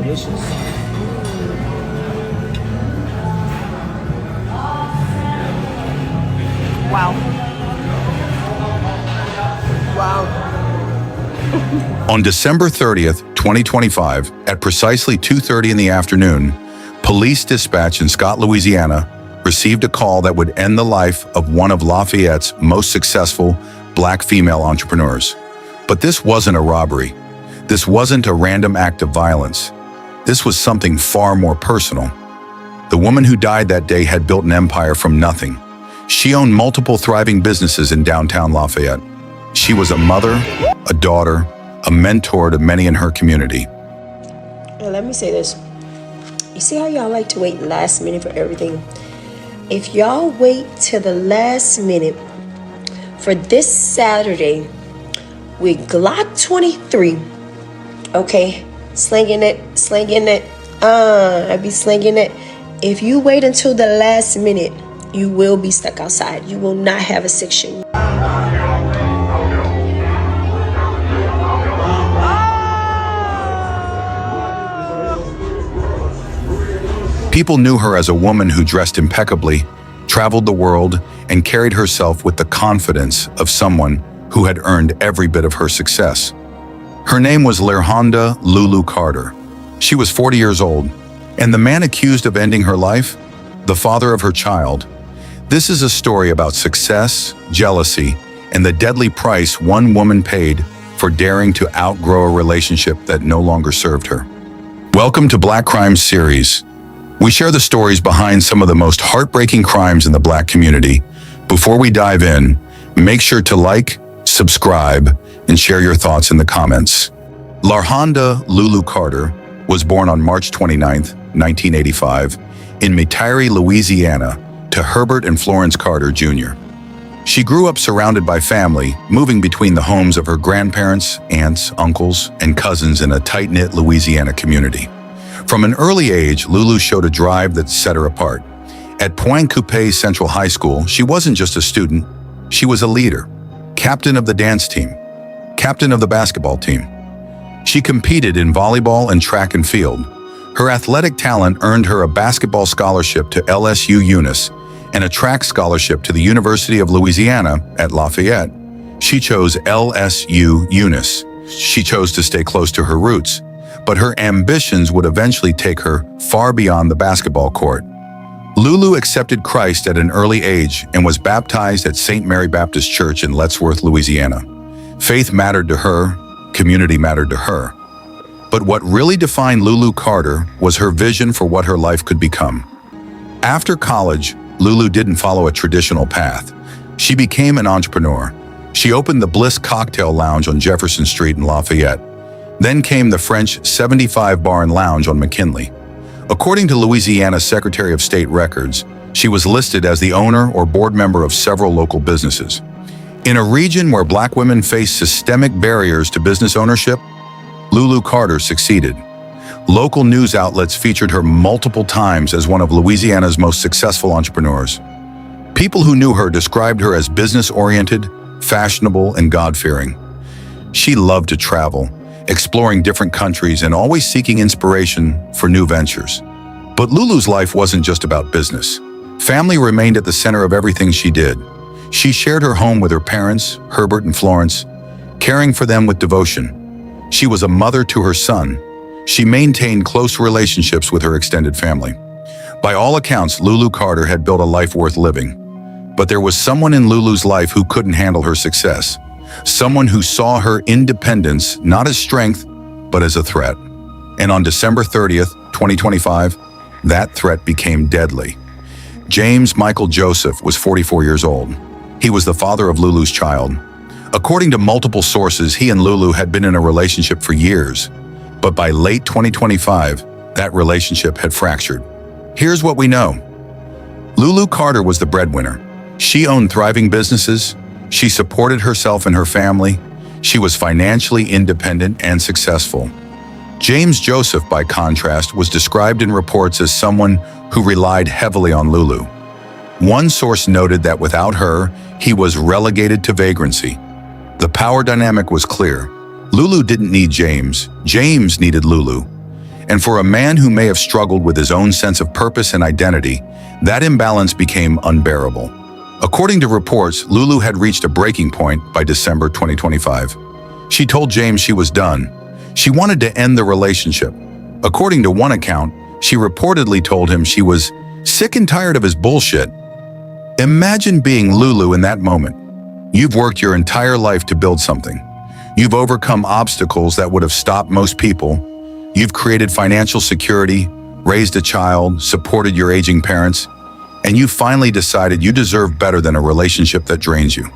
Delicious. Wow. Wow. On December 30th, 2025, at precisely 2:30 in the afternoon, police dispatch in Scott, Louisiana, received a call that would end the life of one of Lafayette's most successful Black female entrepreneurs. But this wasn't a robbery. This wasn't a random act of violence. This was something far more personal. The woman who died that day had built an empire from nothing. She owned multiple thriving businesses in downtown Lafayette. She was a mother, a daughter, a mentor to many in her community. Now, let me say this. You see how y'all like to wait last minute for everything? If y'all wait till the last minute for this Saturday with Glock 23, okay, slinging it, I be slinging it. If you wait until the last minute, you will be stuck outside. You will not have a section. People knew her as a woman who dressed impeccably, traveled the world, and carried herself with the confidence of someone who had earned every bit of her success. Her name was LaRhonda Lulu Carter. She was 40 years old, and the man accused of ending her life, the father of her child. This is a story about success, jealousy, and the deadly price one woman paid for daring to outgrow a relationship that no longer served her. Welcome to Black Crimes Series. We share the stories behind some of the most heartbreaking crimes in the Black community. Before we dive in, make sure to like, subscribe, and share your thoughts in the comments. LaRhonda Lulu Carter was born on March 29, 1985, in Metairie, Louisiana, to Herbert and Florence Carter Jr. She grew up surrounded by family, moving between the homes of her grandparents, aunts, uncles, and cousins in a tight-knit Louisiana community. From an early age, Lulu showed a drive that set her apart. At Pointe-Coupé Central High School, she wasn't just a student, she was a leader, captain of the dance team, captain of the basketball team. She competed in volleyball and track and field. Her athletic talent earned her a basketball scholarship to LSU Eunice and a track scholarship to the University of Louisiana at Lafayette. She chose LSU Eunice. She chose to stay close to her roots, but her ambitions would eventually take her far beyond the basketball court. Lulu accepted Christ at an early age and was baptized at St. Mary Baptist Church in Lettsworth, Louisiana. Faith mattered to her, community mattered to her. But what really defined Lulu Carter was her vision for what her life could become. After college, Lulu didn't follow a traditional path. She became an entrepreneur. She opened the Bliss Cocktail Lounge on Jefferson Street in Lafayette. Then came the French 75 Bar and Lounge on McKinley. According to Louisiana's Secretary of State records, she was listed as the owner or board member of several local businesses. In a region where Black women face systemic barriers to business ownership, Lulu Carter succeeded. Local news outlets featured her multiple times as one of Louisiana's most successful entrepreneurs. People who knew her described her as business-oriented, fashionable, and God-fearing. She loved to travel, exploring different countries and always seeking inspiration for new ventures. But Lulu's life wasn't just about business. Family remained at the center of everything she did. She shared her home with her parents, Herbert and Florence, caring for them with devotion. She was a mother to her son. She maintained close relationships with her extended family. By all accounts, Lulu Carter had built a life worth living. But there was someone in Lulu's life who couldn't handle her success. Someone who saw her independence not as strength, but as a threat. And on December 30th, 2025, that threat became deadly. James Michael Joseph was 44 years old. He was the father of Lulu's child. According to multiple sources, he and Lulu had been in a relationship for years. But by late 2025, that relationship had fractured. Here's what we know. Lulu Carter was the breadwinner. She owned thriving businesses. She supported herself and her family. She was financially independent and successful. James Joseph, by contrast, was described in reports as someone who relied heavily on Lulu. One source noted that without her, he was relegated to vagrancy. The power dynamic was clear. Lulu didn't need James, James needed Lulu. And for a man who may have struggled with his own sense of purpose and identity, that imbalance became unbearable. According to reports, Lulu had reached a breaking point by December 2025. She told James she was done. She wanted to end the relationship. According to one account, she reportedly told him she was sick and tired of his bullshit. Imagine being Lulu in that moment. You've worked your entire life to build something. You've overcome obstacles that would have stopped most people. You've created financial security, raised a child, supported your aging parents, and you finally decided you deserve better than a relationship that drains you.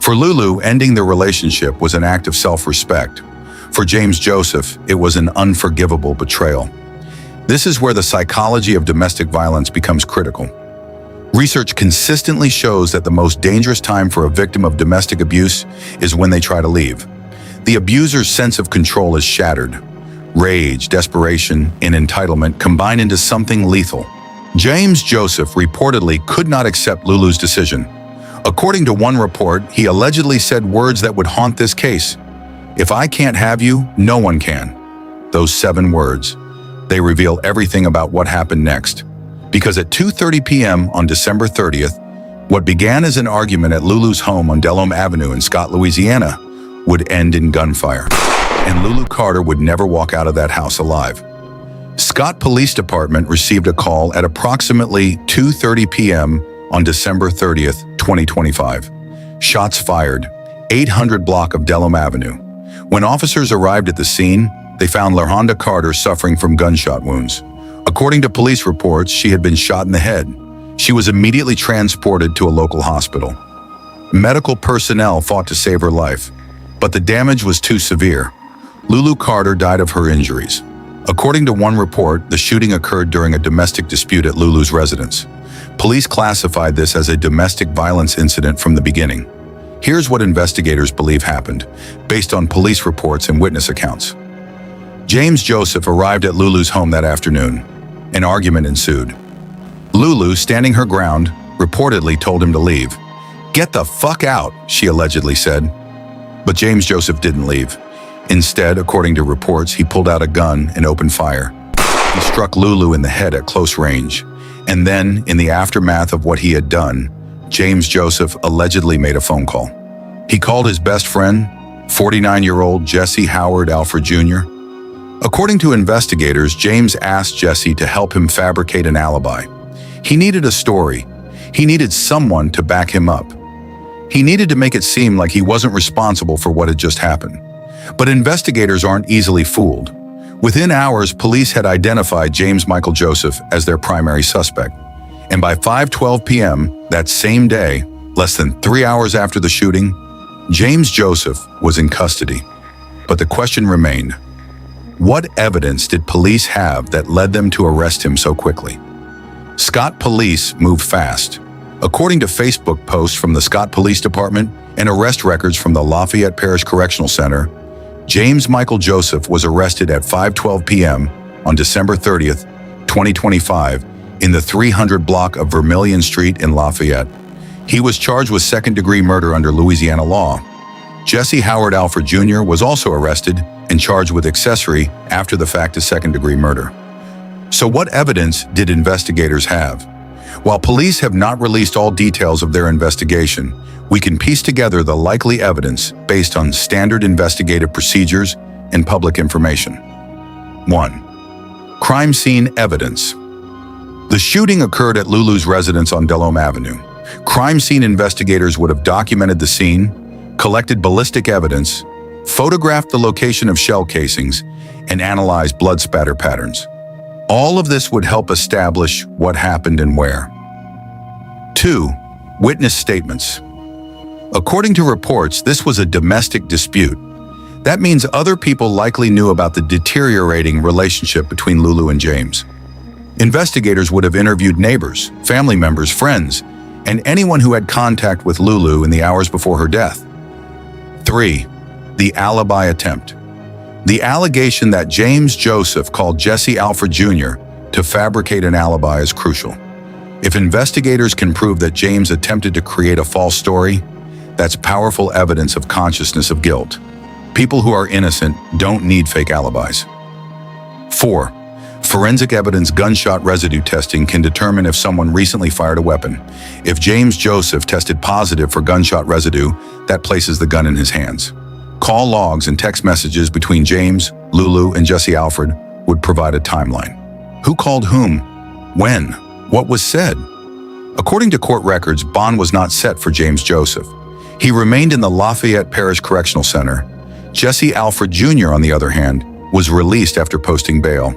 For Lulu, ending the relationship was an act of self-respect. For James Joseph, it was an unforgivable betrayal. This is where the psychology of domestic violence becomes critical. Research consistently shows that the most dangerous time for a victim of domestic abuse is when they try to leave. The abuser's sense of control is shattered. Rage, desperation, and entitlement combine into something lethal. James Joseph reportedly could not accept Lulu's decision. According to one report, he allegedly said words that would haunt this case. "If I can't have you, no one can." Those 7 words, they reveal everything about what happened next. Because at 2:30 p.m. on December 30th, what began as an argument at Lulu's home on Delhomme Avenue in Scott, Louisiana, would end in gunfire. And Lulu Carter would never walk out of that house alive. Scott Police Department received a call at approximately 2:30 p.m. on December 30th, 2025. Shots fired, 800 block of Delhomme Avenue. When officers arrived at the scene, they found LaRhonda Carter suffering from gunshot wounds. According to police reports, she had been shot in the head. She was immediately transported to a local hospital. Medical personnel fought to save her life, but the damage was too severe. Lulu Carter died of her injuries. According to one report, the shooting occurred during a domestic dispute at Lulu's residence. Police classified this as a domestic violence incident from the beginning. Here's what investigators believe happened, based on police reports and witness accounts. James Joseph arrived at Lulu's home that afternoon. An argument ensued. Lulu, standing her ground, reportedly told him to leave. "Get the fuck out," she allegedly said. But James Joseph didn't leave. Instead, according to reports, he pulled out a gun and opened fire. He struck Lulu in the head at close range. And then, in the aftermath of what he had done, James Joseph allegedly made a phone call. He called his best friend, 49-year-old Jessie Howard Alfred Jr. According to investigators, James asked Jessie to help him fabricate an alibi. He needed a story. He needed someone to back him up. He needed to make it seem like he wasn't responsible for what had just happened. But investigators aren't easily fooled. Within hours, police had identified James Michael Joseph as their primary suspect. And by 5:12 p.m. that same day, less than 3 hours after the shooting, James Joseph was in custody. But the question remained, what evidence did police have that led them to arrest him so quickly? Scott Police moved fast. According to Facebook posts from the Scott Police Department and arrest records from the Lafayette Parish Correctional Center, James Michael Joseph was arrested at 5:12 p.m. on December 30th, 2025, in the 300 block of Vermilion Street in Lafayette. He was charged with second-degree murder under Louisiana law. Jessie Howard Alfred Jr. was also arrested and charged with accessory after the fact to second-degree murder. So what evidence did investigators have? While police have not released all details of their investigation, we can piece together the likely evidence based on standard investigative procedures and public information. 1. Crime scene evidence. The shooting occurred at Lulu's residence on Delhomme Avenue. Crime scene investigators would have documented the scene, collected ballistic evidence, photographed the location of shell casings, and analyzed blood spatter patterns. All of this would help establish what happened and where. 2. Witness statements. According to reports, this was a domestic dispute. That means other people likely knew about the deteriorating relationship between Lulu and James. Investigators would have interviewed neighbors, family members, friends, and anyone who had contact with Lulu in the hours before her death. 3. The alibi attempt. The allegation that James Joseph called Jessie Alfred Jr. to fabricate an alibi is crucial. If investigators can prove that James attempted to create a false story, that's powerful evidence of consciousness of guilt. People who are innocent don't need fake alibis. 4. Forensic evidence gunshot residue testing can determine if someone recently fired a weapon. If James Joseph tested positive for gunshot residue, that places the gun in his hands. Call logs and text messages between James, Lulu, and Jessie Alfred would provide a timeline. Who called whom? When? What was said? According to court records, bond was not set for James Joseph. He remained in the Lafayette Parish Correctional Center. Jessie Alfred Jr., on the other hand, was released after posting bail.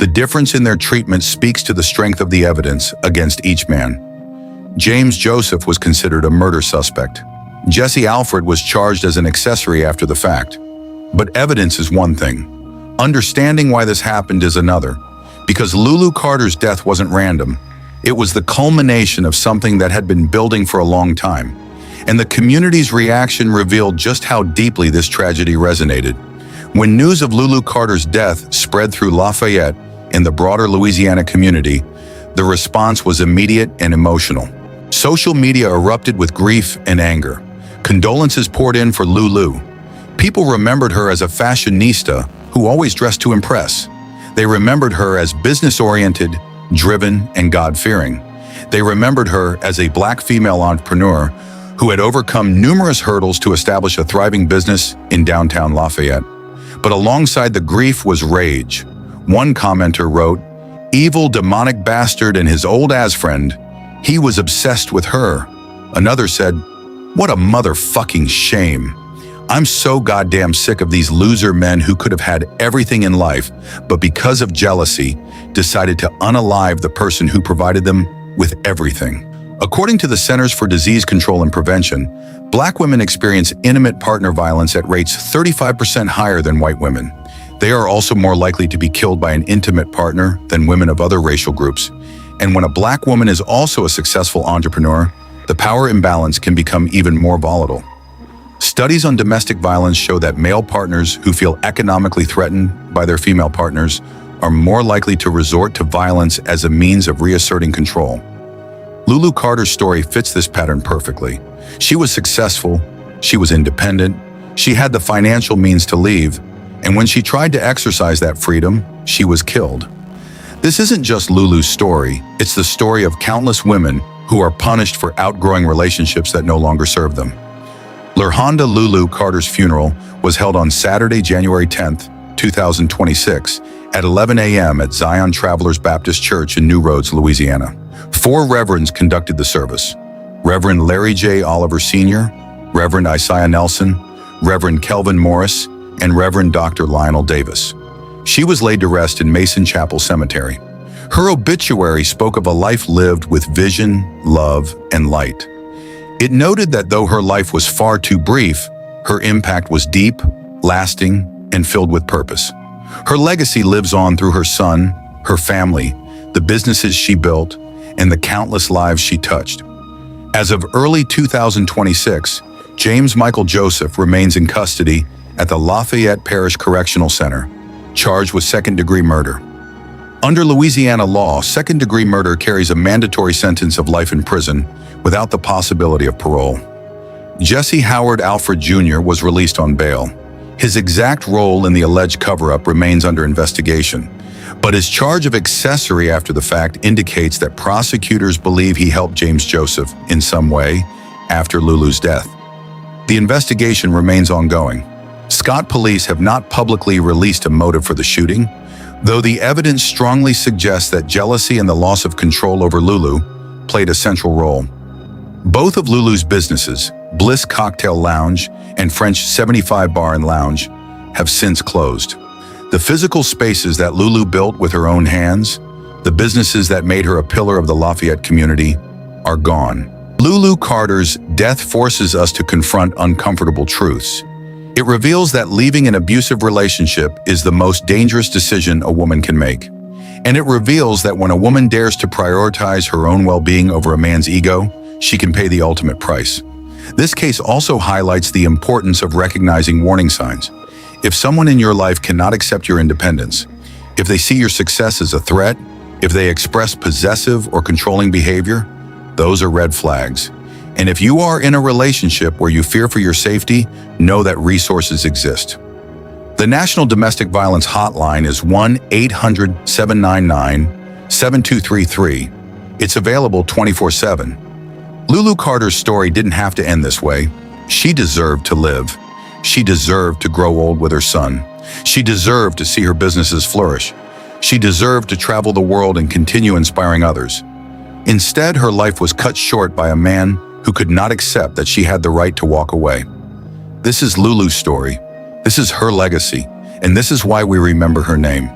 The difference in their treatment speaks to the strength of the evidence against each man. James Joseph was considered a murder suspect. Jessie Alfred was charged as an accessory after the fact. But evidence is one thing. Understanding why this happened is another. Because Lulu Carter's death wasn't random. It was the culmination of something that had been building for a long time. And the community's reaction revealed just how deeply this tragedy resonated. When news of Lulu Carter's death spread through Lafayette and the broader Louisiana community, the response was immediate and emotional. Social media erupted with grief and anger. Condolences poured in for Lulu. People remembered her as a fashionista who always dressed to impress. They remembered her as business-oriented, driven, and God-fearing. They remembered her as a Black female entrepreneur who had overcome numerous hurdles to establish a thriving business in downtown Lafayette. But alongside the grief was rage. One commenter wrote, "Evil, demonic bastard and his old-ass friend. He was obsessed with her." Another said, "What a motherfucking shame. I'm so goddamn sick of these loser men who could have had everything in life, but because of jealousy, decided to unalive the person who provided them with everything." According to the Centers for Disease Control and Prevention, Black women experience intimate partner violence at rates 35% higher than white women. They are also more likely to be killed by an intimate partner than women of other racial groups. And when a Black woman is also a successful entrepreneur, the power imbalance can become even more volatile. Studies on domestic violence show that male partners who feel economically threatened by their female partners are more likely to resort to violence as a means of reasserting control. Lulu Carter's story fits this pattern perfectly. She was successful, she was independent, she had the financial means to leave, and when she tried to exercise that freedom, she was killed. This isn't just Lulu's story, it's the story of countless women who are punished for outgrowing relationships that no longer serve them. LaRhonda Lulu Carter's funeral was held on Saturday, January 10th, 2026, at 11 a.m. at Zion Travelers Baptist Church in New Roads, Louisiana. 4 reverends conducted the service: Reverend Larry J. Oliver Sr., Reverend Isaiah Nelson, Reverend Kelvin Morris, and Reverend Dr. Lionel Davis. She was laid to rest in Mason Chapel Cemetery. Her obituary spoke of a life lived with vision, love, and light. It noted that though her life was far too brief, her impact was deep, lasting, and filled with purpose. Her legacy lives on through her son, her family, the businesses she built, and the countless lives she touched. As of early 2026, James Michael Joseph remains in custody at the Lafayette Parish Correctional Center, charged with second-degree murder. Under Louisiana law, second-degree murder carries a mandatory sentence of life in prison without the possibility of parole. Jessie Howard Alfred Jr. was released on bail. His exact role in the alleged cover-up remains under investigation, but his charge of accessory after the fact indicates that prosecutors believe he helped James Joseph in some way after Lulu's death. The investigation remains ongoing. Scott police have not publicly released a motive for the shooting, though the evidence strongly suggests that jealousy and the loss of control over Lulu played a central role. Both of Lulu's businesses, Bliss Cocktail Lounge and French 75 Bar and Lounge, have since closed. The physical spaces that Lulu built with her own hands, the businesses that made her a pillar of the Lafayette community, are gone. Lulu Carter's death forces us to confront uncomfortable truths. It reveals that leaving an abusive relationship is the most dangerous decision a woman can make. And it reveals that when a woman dares to prioritize her own well-being over a man's ego, she can pay the ultimate price. This case also highlights the importance of recognizing warning signs. If someone in your life cannot accept your independence, if they see your success as a threat, if they express possessive or controlling behavior, those are red flags. And if you are in a relationship where you fear for your safety, know that resources exist. The National Domestic Violence Hotline is 1-800-799-7233. It's available 24/7. Lulu Carter's story didn't have to end this way. She deserved to live. She deserved to grow old with her son. She deserved to see her businesses flourish. She deserved to travel the world and continue inspiring others. Instead, her life was cut short by a man who could not accept that she had the right to walk away. This is Lulu's story. This is her legacy, and this is why we remember her name.